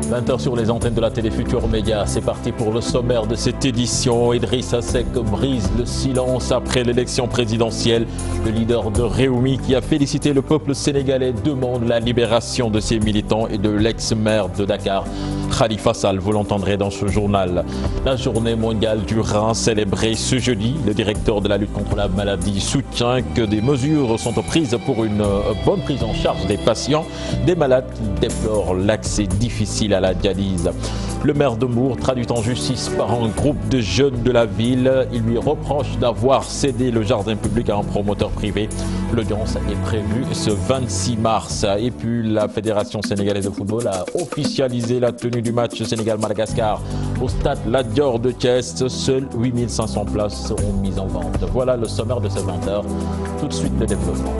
20h sur les antennes de la télé Futur Média. C'est parti pour le sommaire de cette édition. Idrissa Seck brise le silence après l'élection présidentielle. Le leader de Rewmi, qui a félicité le peuple sénégalais, demande la libération de ses militants et de l'ex-maire de Dakar, Khalifa Sall. Vous l'entendrez dans ce journal. La journée mondiale du rein célébrée ce jeudi. Le directeur de la lutte contre la maladie soutient que des mesures sont prises pour une bonne prise en charge des patients, des malades qui déplorent l'accès difficile à la dialyse. Le maire de Mbour traduit en justice par un groupe de jeunes de la ville. Il lui reproche d'avoir cédé le jardin public à un promoteur privé. L'audience est prévue ce 26 mars. Et puis la Fédération sénégalaise de football a officialisé la tenue du match Sénégal-Madagascar au stade Lat Dior de Thiès. Seules 8500 places seront mises en vente. Voilà le sommaire de ces 20h. Tout de suite le développement.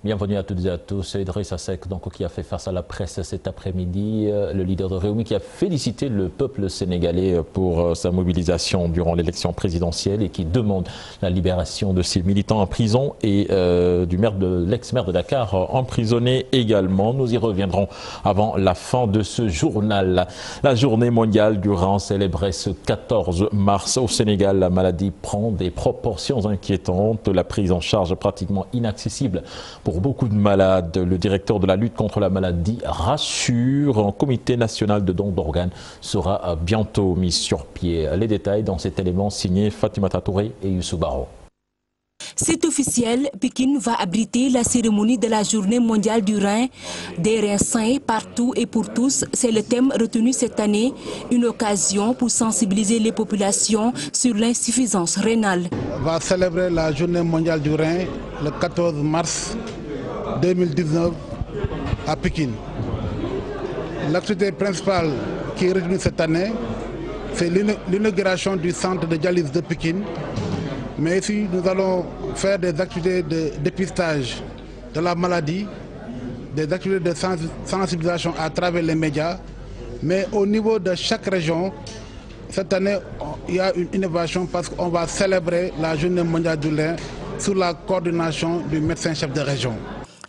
Bienvenue à toutes et à tous. Idrissa Seck, donc, qui a fait face à la presse cet après-midi, le leader de Rewmi, qui a félicité le peuple sénégalais pour sa mobilisation durant l'élection présidentielle et qui demande la libération de ses militants en prison et du maire de l'ex-maire de Dakar emprisonné également. Nous y reviendrons avant la fin de ce journal. La journée mondiale du rein célébrée ce 14 mars au Sénégal. La maladie prend des proportions inquiétantes. La prise en charge pratiquement inaccessible pour beaucoup de malades. Le directeur de la lutte contre la maladie rassure. Un comité national de dons d'organes sera bientôt mis sur pied. Les détails dans cet élément signé Fatimata Touré et Youssou Baro. C'est officiel, Pékin va abriter la cérémonie de la journée mondiale du rein. Des reins sains partout et pour tous, c'est le thème retenu cette année. Une occasion pour sensibiliser les populations sur l'insuffisance rénale. On va célébrer la journée mondiale du rein le 14 mars 2019 à Pékin. L'activité principale qui est retenue cette année, c'est l'inauguration du centre de dialyse de Pékin. Mais ici, nous allons faire des activités de dépistage de la maladie, des activités de sensibilisation à travers les médias. Mais au niveau de chaque région, cette année, il y a une innovation parce qu'on va célébrer la journée mondiale du rein sous la coordination du médecin-chef de région.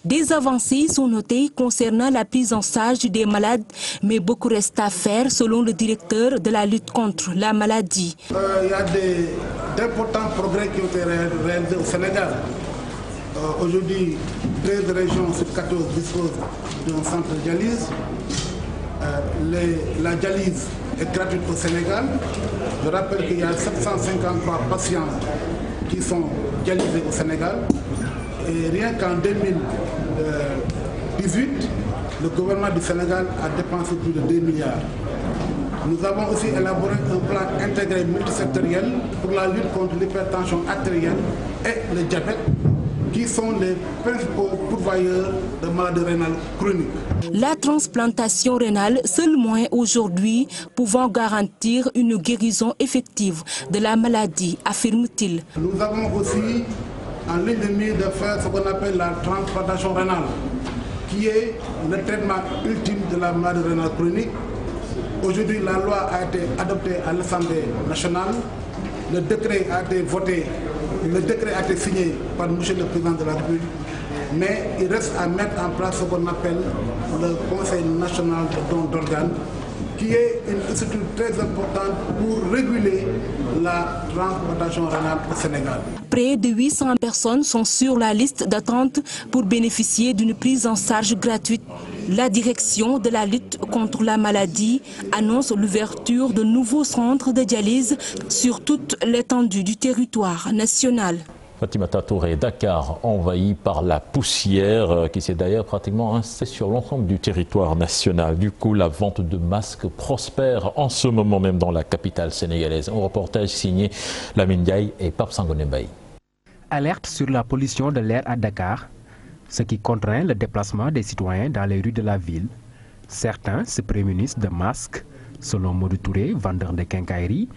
Des avancées sont notées concernant la prise en charge des malades, mais beaucoup reste à faire selon le directeur de la lutte contre la maladie. Il y a d'importants progrès qui ont été réalisés au Sénégal. Aujourd'hui, 13 régions sur 14 disposent d'un centre de dialyse. La dialyse est gratuite au Sénégal. Je rappelle qu'il y a 753 patients qui sont dialysés au Sénégal. Et rien qu'en 2018, le gouvernement du Sénégal a dépensé plus de 2 milliards. Nous avons aussi élaboré un plan intégré multisectoriel pour la lutte contre l'hypertension artérielle et le diabète, qui sont les principaux pourvoyeurs de maladies rénales chroniques. La transplantation rénale, seul moyen aujourd'hui pouvant garantir une guérison effective de la maladie, affirme-t-il. Nous avons aussi en ligne de mire de faire ce qu'on appelle la transplantation rénale, qui est le traitement ultime de la maladie rénale chronique. Aujourd'hui, la loi a été adoptée à l'Assemblée nationale, le décret a été voté, le décret a été signé par M. le Président de la République, mais il reste à mettre en place ce qu'on appelle le Conseil national de dons d'organes, qui est une structure très importante pour réguler la transplantation rénale au Sénégal. Près de 800 personnes sont sur la liste d'attente pour bénéficier d'une prise en charge gratuite. La direction de la lutte contre la maladie annonce l'ouverture de nouveaux centres de dialyse sur toute l'étendue du territoire national. Fatimata Touré, Dakar envahi par la poussière qui s'est d'ailleurs pratiquement installée sur l'ensemble du territoire national. Du coup, la vente de masques prospère en ce moment même dans la capitale sénégalaise. Un reportage signé Lamine Ndiaye et Pape Sangoné Mbaye. Alerte sur la pollution de l'air à Dakar, ce qui contraint le déplacement des citoyens dans les rues de la ville. Certains se prémunissent de masques. Selon Modou Touré, vendeur de quincaillerie,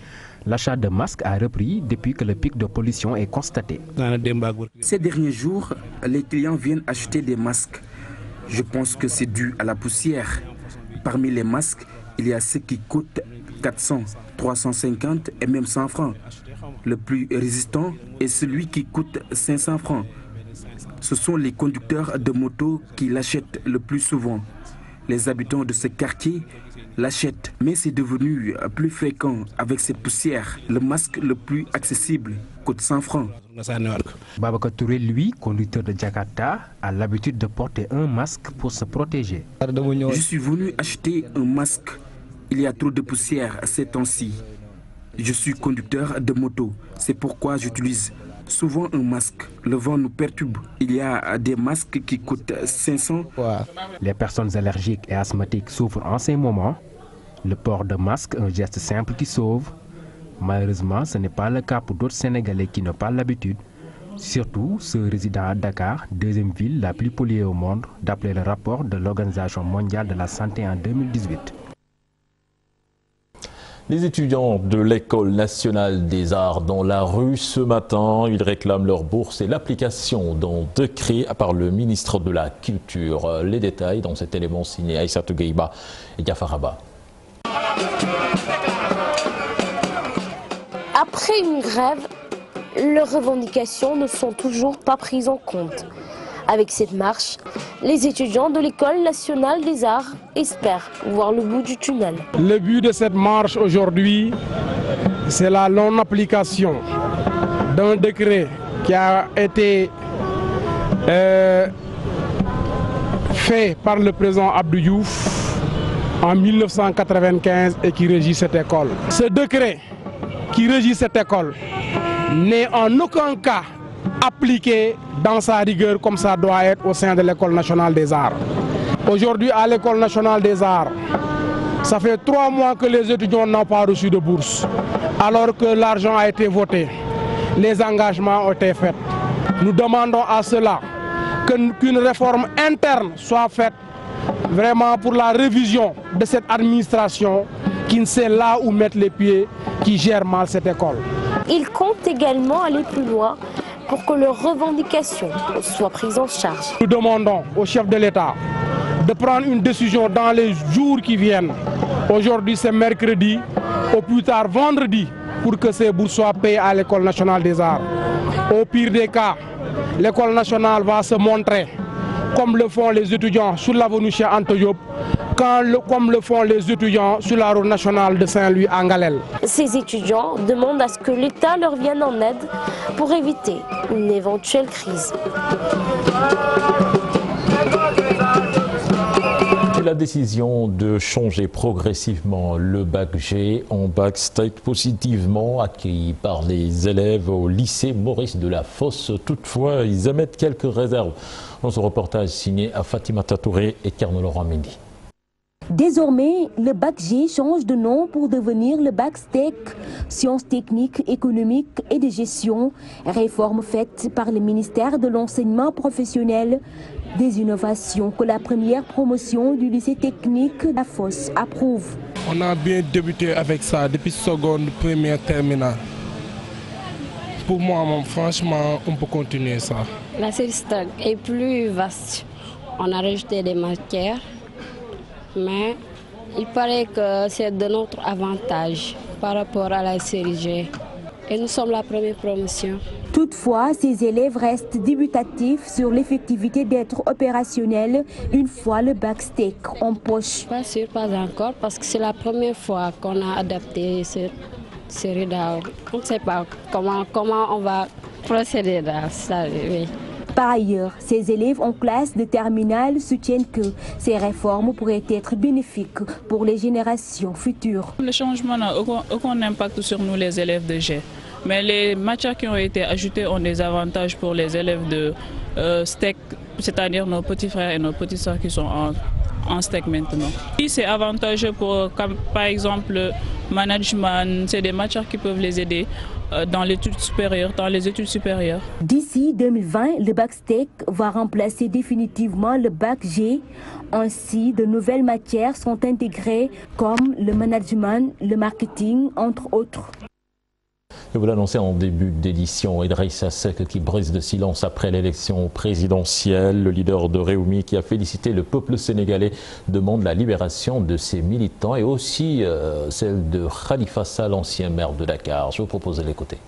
l'achat de masques a repris depuis que le pic de pollution est constaté. Ces derniers jours, les clients viennent acheter des masques. Je pense que c'est dû à la poussière. Parmi les masques, il y a ceux qui coûtent 400 350 et même 100 francs. Le plus résistant est celui qui coûte 500 francs. Ce sont les conducteurs de moto qui l'achètent le plus souvent. Les habitants de ce quartier l'achètent, mais c'est devenu plus fréquent avec ces poussières. Le masque le plus accessible coûte 100 francs. Babacar Touré, lui, conducteur de Jakarta, a l'habitude de porter un masque pour se protéger. Je suis venu acheter un masque. Il y a trop de poussière ces temps-ci. Je suis conducteur de moto, c'est pourquoi j'utilise souvent un masque. Le vent nous perturbe. Il y a des masques qui coûtent 500. Les personnes allergiques et asthmatiques souffrent en ces moments. Le port de masque, un geste simple qui sauve. Malheureusement, ce n'est pas le cas pour d'autres Sénégalais qui n'ont pas l'habitude. Surtout ceux résidant à Dakar, deuxième ville la plus polluée au monde, d'après le rapport de l'Organisation mondiale de la santé en 2018. Les étudiants de l'École nationale des arts dans la rue ce matin, ils réclament leur bourse et l'application d'un décret par le ministre de la Culture. Les détails dans cet élément signé Aïssatou Gueiba et Gafaraba. Après une grève, leurs revendications ne sont toujours pas prises en compte. Avec cette marche, les étudiants de l'École nationale des arts espèrent voir le bout du tunnel. Le but de cette marche aujourd'hui, c'est la non-application d'un décret qui a été fait par le président Abdou Diouf en 1995 et qui régit cette école. Ce décret qui régit cette école n'est en aucun cas appliqué dans sa rigueur comme ça doit être au sein de l'École nationale des arts. Aujourd'hui, à l'École nationale des arts, ça fait 3 mois que les étudiants n'ont pas reçu de bourse, alors que l'argent a été voté, les engagements ont été faits. Nous demandons à cela qu'une réforme interne soit faite vraiment pour la révision de cette administration qui ne sait là où mettre les pieds, qui gère mal cette école. Ils comptent également aller plus loin pour que leurs revendications soient prises en charge. Nous demandons au chef de l'État de prendre une décision dans les jours qui viennent. Aujourd'hui c'est mercredi, au plus tard vendredi, pour que ces bourses soient payées à l'École nationale des arts. Au pire des cas, l'École nationale va se montrer comme le font les étudiants sur l'avenue Cheikh Anta Diop, comme le font les étudiants sur la route nationale de Saint-Louis à Ngalel. Ces étudiants demandent à ce que l'État leur vienne en aide pour éviter une éventuelle crise. La décision de changer progressivement le bac G en bac STEC positivement accueilli par les élèves au lycée Maurice de la Fosse. Toutefois, ils émettent quelques réserves. Dans ce reportage signé à Fatimata Touré et Carlo-Laurent Mendy. Désormais, le bac G change de nom pour devenir le bac STEC, sciences techniques, économiques et de gestion, réforme faite par le ministère de l'enseignement professionnel, des innovations que la première promotion du lycée technique de la Fosse approuve. On a bien débuté avec ça depuis seconde, première, terminale. Pour moi, franchement, on peut continuer ça. La série STEC est plus vaste. On a rajouté des matières. Mais il paraît que c'est de notre avantage par rapport à la série G. Et nous sommes la première promotion. Toutefois, ces élèves restent dubitatifs sur l'effectivité d'être opérationnels une fois le bac STEC en poche. Pas sûr, pas encore, parce que c'est la première fois qu'on a adapté cette série d'art. On ne sait pas comment on va procéder dans ça. Oui. Par ailleurs, ces élèves en classe de terminale soutiennent que ces réformes pourraient être bénéfiques pour les générations futures. Le changement n'a aucun impact sur nous les élèves de G. Mais les matières qui ont été ajoutées ont des avantages pour les élèves de STEC, c'est-à-dire nos petits frères et nos petites sœurs qui sont en STEC maintenant. C'est avantageux pour, par exemple, le management, c'est des matières qui peuvent les aider dans les études supérieures. D'ici 2020, le bac STEC va remplacer définitivement le bac G. Ainsi, de nouvelles matières sont intégrées comme le management, le marketing, entre autres. Et vous l'annoncez en début d'édition, Idrissa Seck qui brise le silence après l'élection présidentielle. Le leader de Réumi qui a félicité le peuple sénégalais demande la libération de ses militants et aussi celle de Khalifa Sall, ancien maire de Dakar. Je vous propose de l'écouter.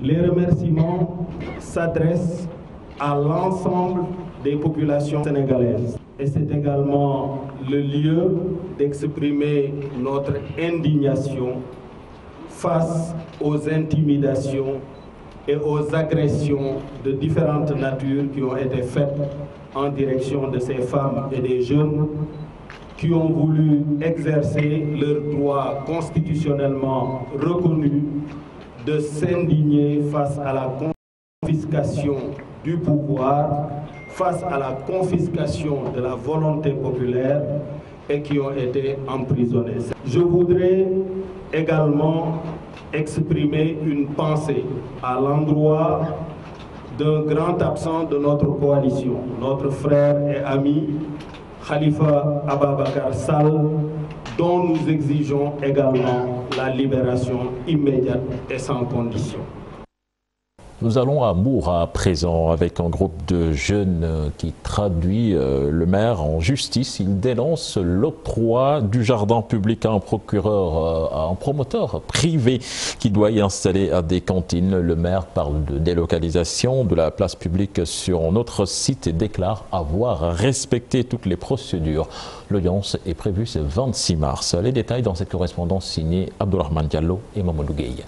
Les remerciements s'adressent à l'ensemble des populations sénégalaises. Et c'est également le lieu d'exprimer notre indignation face aux intimidations et aux agressions de différentes natures qui ont été faites en direction de ces femmes et des jeunes qui ont voulu exercer leur droit constitutionnellement reconnu de s'indigner face à la confiscation du pouvoir, face à la confiscation de la volonté populaire et qui ont été emprisonnés. Je voudrais également exprimer une pensée à l'endroit d'un grand absent de notre coalition, notre frère et ami Khalifa Ababakar Sall, dont nous exigeons également la libération immédiate et sans condition. Nous allons à Mbour à présent avec un groupe de jeunes qui traduit le maire en justice. Il dénonce l'octroi du jardin public à un procureur, à un promoteur privé qui doit y installer des cantines. Le maire parle de délocalisation de la place publique sur un autre site et déclare avoir respecté toutes les procédures. L'audience est prévue ce 26 mars. Les détails dans cette correspondance signée Abdourahmane Diallo et Mamadou Gueye.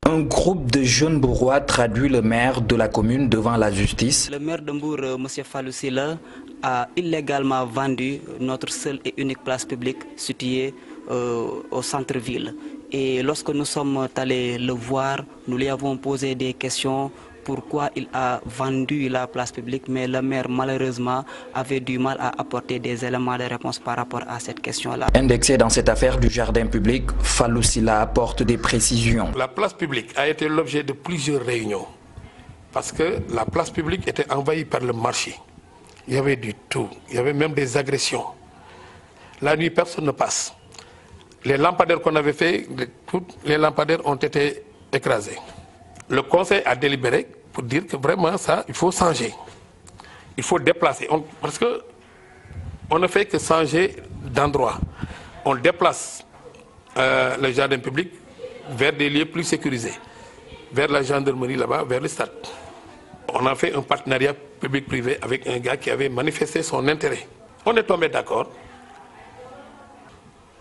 Un groupe de jeunes bourgeois traduit le maire de la commune devant la justice. Le maire de Mbour, M. Fallou Sylla, a illégalement vendu notre seule et unique place publique située au centre-ville. Et lorsque nous sommes allés le voir, nous lui avons posé des questions. Pourquoi il a vendu la place publique, mais le maire malheureusement avait du mal à apporter des éléments de réponse par rapport à cette question-là. Indexé dans cette affaire du jardin public, Fallou Sylla apporte des précisions. La place publique a été l'objet de plusieurs réunions parce que la place publique était envahie par le marché. Il y avait du tout, il y avait même des agressions. La nuit, personne ne passe. Les lampadaires qu'on avait fait, tous les lampadaires ont été écrasés. Le conseil a délibéré pour dire que vraiment ça, il faut changer. Il faut déplacer. Parce qu'on ne fait que changer d'endroit. On déplace le jardin public vers des lieux plus sécurisés. Vers la gendarmerie là-bas, vers le stade. On a fait un partenariat public-privé avec un gars qui avait manifesté son intérêt. On est tombé d'accord.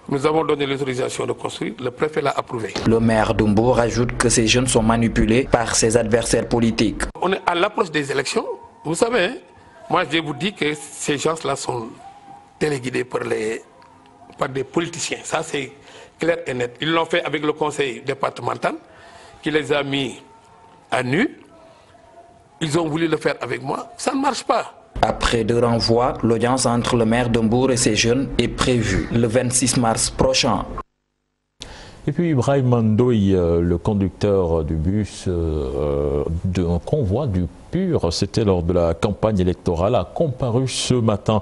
Nous avons donné l'autorisation de construire, le préfet l'a approuvé. Le maire de Mbour ajoute que ces jeunes sont manipulés par ses adversaires politiques. On est à l'approche des élections. Vous savez, hein, moi je vous dis que ces gens-là sont téléguidés par des politiciens. Ça c'est clair et net. Ils l'ont fait avec le conseil départemental qui les a mis à nu. Ils ont voulu le faire avec moi. Ça ne marche pas. Après 2 renvois, l'audience entre le maire de Mbour et ses jeunes est prévue le 26 mars prochain. Et puis Ibrahim Mandoy, le conducteur du bus d'un convoi du PUR, c'était lors de la campagne électorale, a comparu ce matin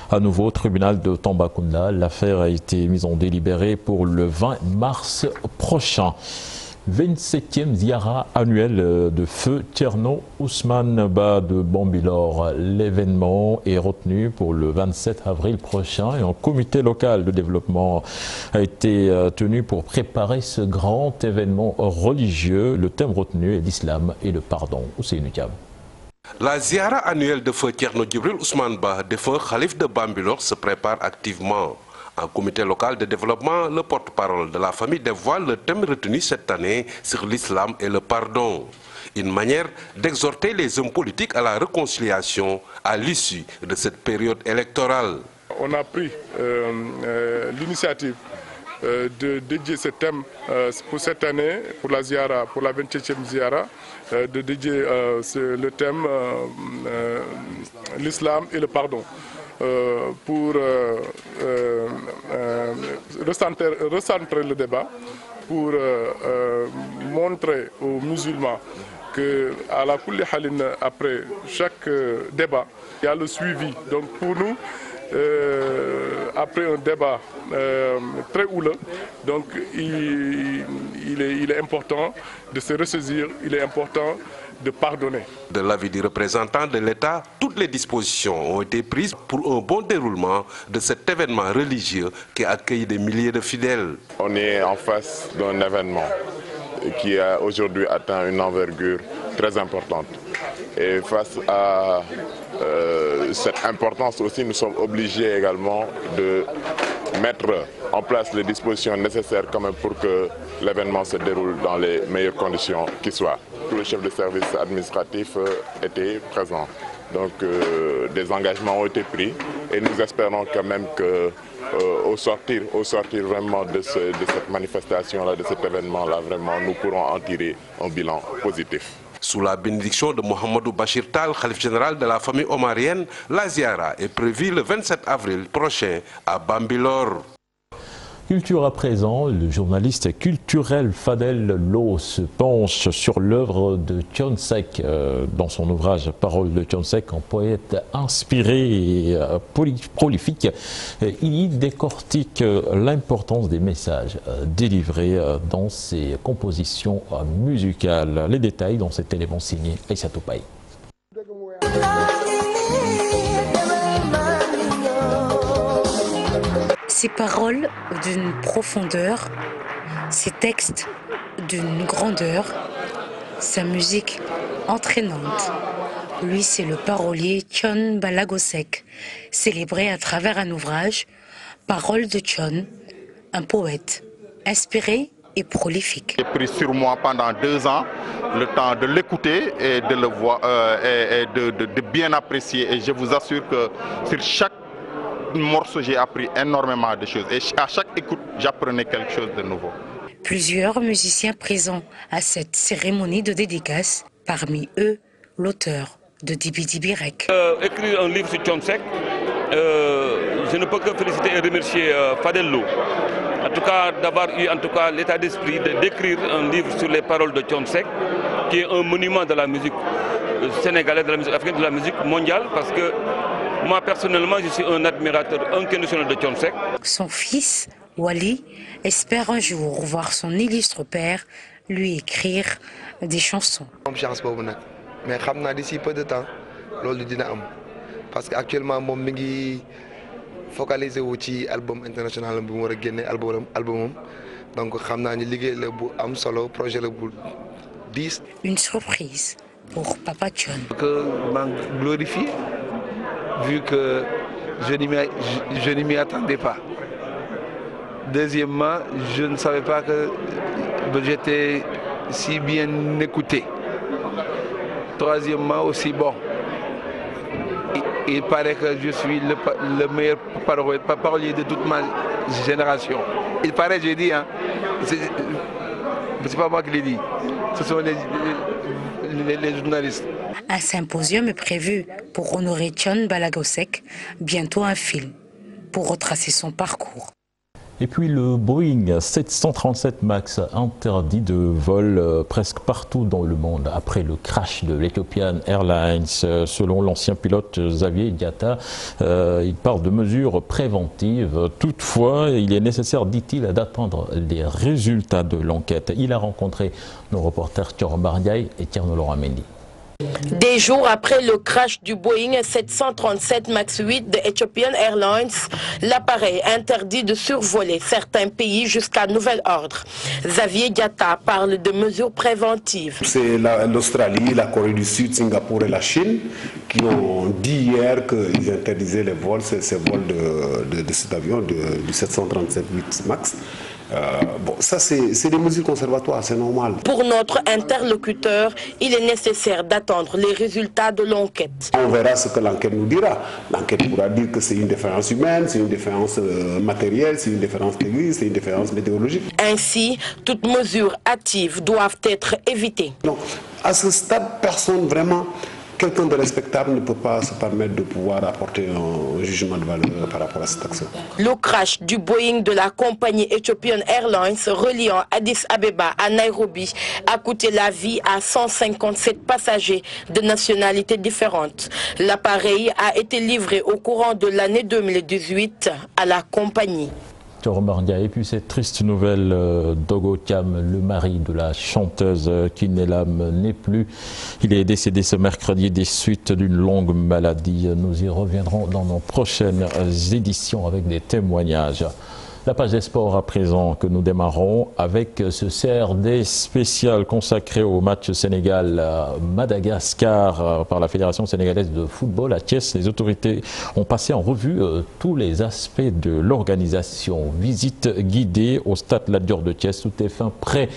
à nouveau au tribunal de Tambacounda. L'affaire a été mise en délibéré pour le 20 mars prochain. 27e ziara annuel de feu Thierno Ousmane Ba de Bambilor. L'événement est retenu pour le 27 avril prochain et un comité local de développement a été tenu pour préparer ce grand événement religieux. Le thème retenu est l'islam et le pardon. Ousseynou Thiam. La ziara annuelle de feu Thierno Djibril Ousmane Ba, défunt Khalif de Bambilor, se prépare activement. En comité local de développement, le porte-parole de la famille dévoile le thème retenu cette année sur l'islam et le pardon. Une manière d'exhorter les hommes politiques à la réconciliation à l'issue de cette période électorale. On a pris l'initiative de dédier ce thème pour cette année, pour la ziara, pour la 27e ziara, de dédier le thème l'islam et le pardon. Pour recentrer le débat, pour montrer aux musulmans qu'à la kulli halin, après chaque débat, il y a le suivi. Donc pour nous, après un débat très houleux. Donc il est important de se ressaisir, il est important de pardonner. De l'avis du représentant de l'État, toutes les dispositions ont été prises pour un bon déroulement de cet événement religieux qui accueille des milliers de fidèles. On est en face d'un événement qui a aujourd'hui atteint une envergure très importante. Et face à cette importance aussi, nous sommes obligés également de mettre en place les dispositions nécessaires quand même pour que l'événement se déroule dans les meilleures conditions qui soient. Tous les chefs de service administratifs étaient présents. Donc des engagements ont été pris et nous espérons quand même que au sortir vraiment de cette manifestation-là, de cet événement-là, vraiment nous pourrons en tirer un bilan positif. Sous la bénédiction de Mohamedou Bachir Tal, khalife général de la famille omarienne, la ziara est prévue le 27 avril prochain à Bambilor. Culture à présent, le journaliste culturel Fadel Lo se penche sur l'œuvre de Thione Seck. Dans son ouvrage Paroles de Thione Seck, un poète inspiré et prolifique, il y décortique l'importance des messages délivrés dans ses compositions musicales. Les détails dans cet élément signé Aïssatou Paye. Ses paroles d'une profondeur, ses textes d'une grandeur, sa musique entraînante. Lui, c'est le parolier Thione Ballago Seck, célébré à travers un ouvrage, Paroles de Thione, un poète inspiré et prolifique. J'ai pris sur moi pendant 2 ans le temps de l'écouter et de le voir et de bien apprécier. Et je vous assure que sur chaque morceau, j'ai appris énormément de choses et à chaque écoute, j'apprenais quelque chose de nouveau. Plusieurs musiciens présents à cette cérémonie de dédicace, parmi eux l'auteur de Dibi Dibi Rek. Écrire un livre sur Thione Seck, je ne peux que féliciter et remercier Fadel Lo. En tout cas, d'avoir eu l'état d'esprit d'écrire un livre sur les paroles de Thione Seck, qui est un monument de la musique sénégalaise, de la musique africaine, de la musique mondiale, parce que moi, personnellement, je suis un admirateur inconditionnel de Thione Seck. Son fils, Wally, espère un jour voir son illustre père lui écrire des chansons. Mais d'ici peu de temps, parce qu'actuellement, mon mingi focalisé sur l'album international, album. Donc, je solo projet le 10. Une surprise pour Papa Thione. Que glorifié, vu que je ne m'y attendais pas. Deuxièmement, je ne savais pas que j'étais si bien écouté. Troisièmement aussi, bon, il paraît que je suis le meilleur parolier de toute ma génération. Il paraît, je dis, hein, c'est pas moi qui l'ai dit, ce sont les journalistes. Un symposium est prévu pour honorer Thione Ballago Seck, bientôt un film pour retracer son parcours. Et puis le Boeing 737 MAX interdit de vol presque partout dans le monde après le crash de l'Ethiopian Airlines. Selon l'ancien pilote Xavier Diatta, il parle de mesures préventives. Toutefois, il est nécessaire, dit-il, d'attendre les résultats de l'enquête. Il a rencontré nos reporters Thioro Bardiaï et Tierno Laurent Mendy. Des jours après le crash du Boeing 737 MAX 8 de Ethiopian Airlines, l'appareil interdit de survoler certains pays jusqu'à nouvel ordre. Xavier Diatta parle de mesures préventives. C'est l'Australie, la Corée du Sud, Singapour et la Chine qui ont dit hier qu'ils interdisaient les vols, ces vols de cet avion, du 737 MAX. Bon, ça c'est des mesures conservatoires, c'est normal. Pour notre interlocuteur, il est nécessaire d'attendre les résultats de l'enquête. On verra ce que l'enquête nous dira. L'enquête pourra dire que c'est une défaillance humaine, c'est une défaillance matérielle, c'est une défaillance technique, c'est une défaillance météorologique. Ainsi, toutes mesures hâtives doivent être évitées. Donc, à ce stade, personne vraiment quelqu'un de respectable ne peut pas se permettre de pouvoir apporter un jugement de valeur par rapport à cette action. Le crash du Boeing de la compagnie Ethiopian Airlines reliant Addis Abeba à Nairobi a coûté la vie à 157 passagers de nationalités différentes. L'appareil a été livré au courant de l'année 2018 à la compagnie. Et puis cette triste nouvelle d'Ogo Thiam, le mari de la chanteuse Kiné Lam, n'est plus. Il est décédé ce mercredi des suites d'une longue maladie. Nous y reviendrons dans nos prochaines éditions avec des témoignages. La page des sports à présent que nous démarrons avec ce CRD spécial consacré au match Sénégal-Madagascar par la Fédération sénégalaise de football à Thiès. Les autorités ont passé en revue tous les aspects de l'organisation. Visite guidée au stade Lat Dior de Thiès. Tout est fin prêt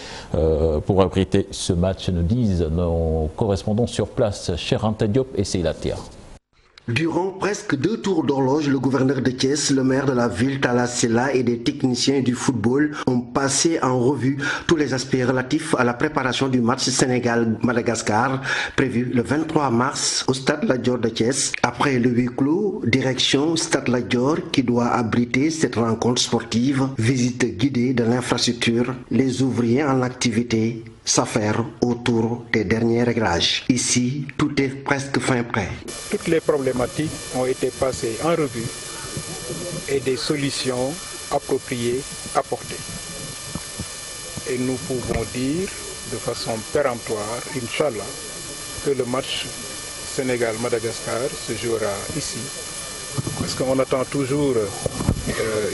pour abriter ce match, nous disent nos correspondants sur place, Cheranta Diop et Seilatia. Durant presque 2 tours d'horloge, le gouverneur de Thiès, le maire de la ville, Talla Sylla et des techniciens du football ont passé en revue tous les aspects relatifs à la préparation du match Sénégal-Madagascar prévu le 23 mars au stade Lat Dior de Thiès. Après le huis clos, direction stade Lat Dior qui doit abriter cette rencontre sportive, visite guidée de l'infrastructure, les ouvriers en activité s'affaire autour des derniers réglages. Ici, tout est presque fin prêt. Toutes les problématiques ont été passées en revue et des solutions appropriées apportées. Et nous pouvons dire de façon péremptoire, Inch'Allah, que le match Sénégal-Madagascar se jouera ici. Parce qu'on attend toujours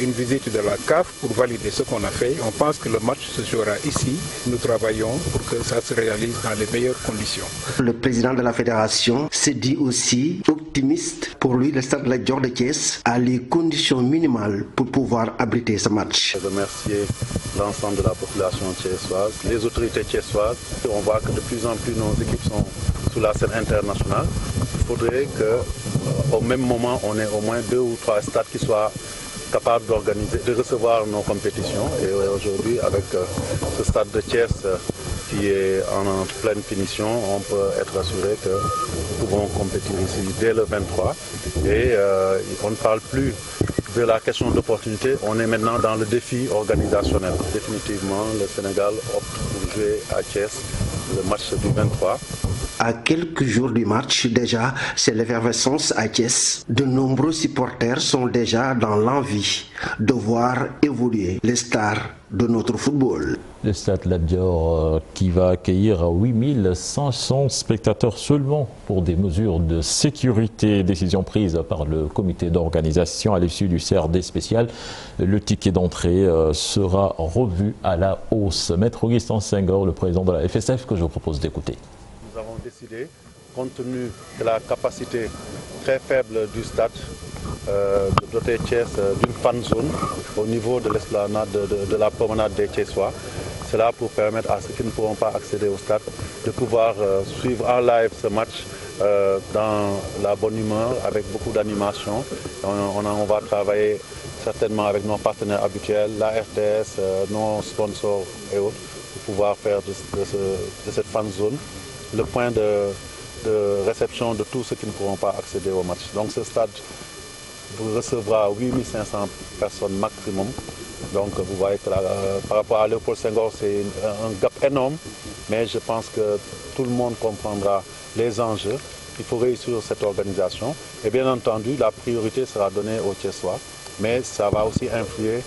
une visite de la CAF pour valider ce qu'on a fait. On pense que le match se jouera ici. Nous travaillons pour que ça se réalise dans les meilleures conditions. Le président de la fédération s'est dit aussi optimiste. Pour lui, le stade Lat Dior de Thiès a les conditions minimales pour pouvoir abriter ce match. Je remercie l'ensemble de la population thiessoise, les autorités thiessoises. On voit que de plus en plus nos équipes sont sur la scène internationale. Il faudrait qu'au même moment, on ait au moins 2 ou 3 stades qui soient capables d'organiser, de recevoir nos compétitions. Et aujourd'hui, avec ce stade de Thiès qui est en pleine finition, on peut être assuré que nous pouvons compétir ici dès le 23. Et on ne parle plus de la question d'opportunité, on est maintenant dans le défi organisationnel. Définitivement, le Sénégal opte pour jouer à Thiès le match du 23. À quelques jours du match, déjà, c'est l'effervescence à Thiès. De nombreux supporters sont déjà dans l'envie de voir évoluer les stars de notre football. Le stade Lat Dior qui va accueillir 8500 spectateurs seulement pour des mesures de sécurité. Décision prise par le comité d'organisation à l'issue du CRD spécial. Le ticket d'entrée sera revu à la hausse. Maître Augustin Senghor, le président de la FSF, que je vous propose d'écouter. Nous avons décidé, compte tenu de la capacité très faible du stade, de doter Thiès d'une fan zone au niveau de l'esplanade de la promenade des Thiessois. C'est là pour permettre à ceux qui ne pourront pas accéder au stade de pouvoir suivre en live ce match dans la bonne humeur, avec beaucoup d'animation. On va travailler certainement avec nos partenaires habituels, la RTS, nos sponsors et autres, pour pouvoir faire de cette fan zone le point de réception de tous ceux qui ne pourront pas accéder au match. Donc ce stade recevra 8500 personnes maximum. Donc vous voyez que par rapport à Léopold Senghor, c'est un gap énorme, mais je pense que tout le monde comprendra les enjeux. Il faut réussir cette organisation. Et bien entendu, la priorité sera donnée aux Thiessois, mais ça va aussi influer,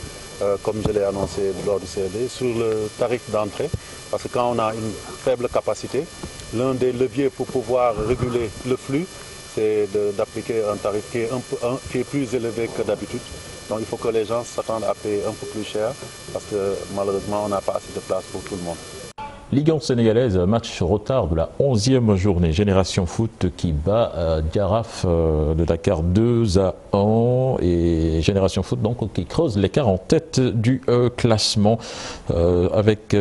comme je l'ai annoncé lors du CRD, sur le tarif d'entrée. Parce que quand on a une faible capacité, l'un des leviers pour pouvoir réguler le flux, c'est d'appliquer un tarif qui est plus élevé que d'habitude. Donc il faut que les gens s'attendent à payer un peu plus cher parce que malheureusement on n'a pas assez de place pour tout le monde. Ligue 1 sénégalaise, match retard de la 11e journée. Génération Foot qui bat Diaraf de Dakar 2-1 et Génération Foot donc qui creuse l'écart en tête du classement. Avec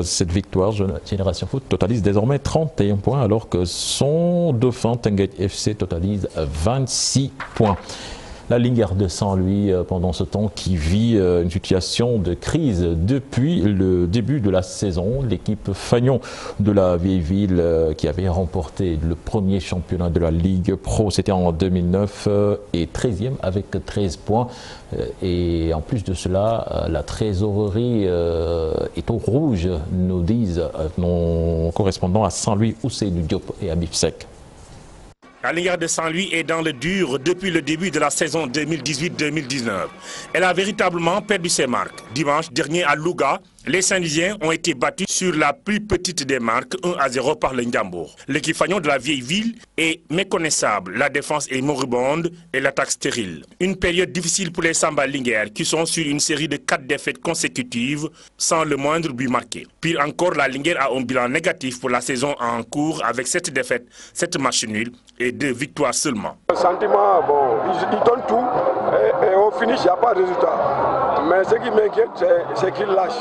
cette victoire, Génération Foot totalise désormais 31 points alors que son dauphin Teungueth FC totalise 26 points. La Linguère de Saint-Louis, pendant ce temps, qui vit une situation de crise depuis le début de la saison. L'équipe Fagnon de la vieille ville qui avait remporté le premier championnat de la Ligue Pro, c'était en 2009, est 13e avec 13 points. Et en plus de cela, la trésorerie est au rouge, nous disent nos correspondants à Saint-Louis, Ousseynou Diop et Habib Sek. La Linguère de Saint-Louis est dans le dur depuis le début de la saison 2018-2019. Elle a véritablement perdu ses marques. Dimanche dernier à Louga, les Saint-Louisiens ont été battus sur la plus petite des marques, 1-0 par le Ndiambour. L'équipe Fagnon de la vieille ville est méconnaissable. La défense est moribonde et l'attaque stérile. Une période difficile pour les Samba Linguère qui sont sur une série de 4 défaites consécutives sans le moindre but marqué. Pire encore, la Linguère a un bilan négatif pour la saison en cours avec 7 défaites, 7 matchs nuls et 2 victoires seulement. Le sentiment, bon, ils donnent tout et au finish, il n'y a pas de résultat. Mais ce qui m'inquiète, c'est qu'ils lâchent.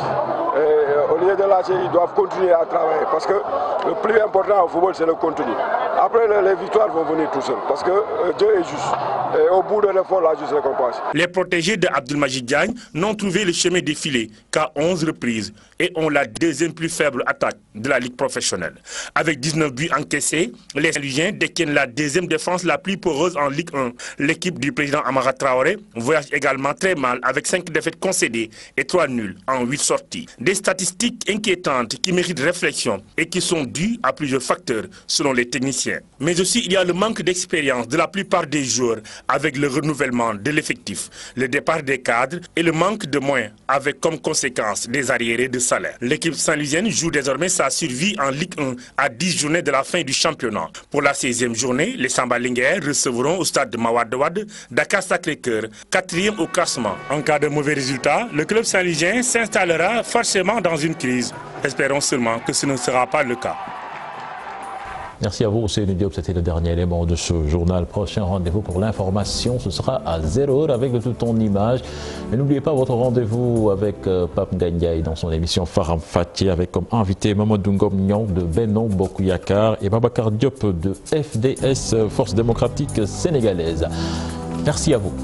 Et au lieu de lâcher, ils doivent continuer à travailler parce que le plus important au football, c'est le contenu. Après, les victoires vont venir tout seuls parce que Dieu est juste. Et au bout de l'effort, la juste récompense. Les protégés de Abdelmajid Diagne n'ont trouvé le chemin défilé qu'à 11 reprises et ont la deuxième plus faible attaque de la Ligue professionnelle. Avec 19 buts encaissés, les Saint-Louisiens détiennent la deuxième défense la plus poreuse en Ligue 1. L'équipe du président Amara Traoré voyage également très mal avec 5 défaites concédées et 3 nuls en 8 sorties. Des statistiques inquiétantes qui méritent réflexion et qui sont dues à plusieurs facteurs selon les techniciens. Mais aussi il y a le manque d'expérience de la plupart des joueurs avec le renouvellement de l'effectif, le départ des cadres et le manque de moyens avec comme conséquence des arriérés de salaire. L'équipe saint-louisienne joue désormais sa survie en Ligue 1 à 10 journées de la fin du championnat. Pour la 16e journée, les Samba Linguère recevront au stade de Mawadouad Dakar Sacré-Cœur, 4e au classement. En cas de mauvais résultat, le club saint-louisien s'installera forcément dans une crise. Espérons seulement que ce ne sera pas le cas. Merci à vous, Ousseynou Diop. C'était le dernier élément de ce journal. Prochain rendez-vous pour l'information, ce sera à 0h avec de tout en image. Mais n'oubliez pas votre rendez-vous avec Pape Gandiaï dans son émission Faram Fati avec comme invité Mamadou Ngom de Benno Bokk Yakaar et Babacar Diop de FDS, Force démocratique sénégalaise. Merci à vous.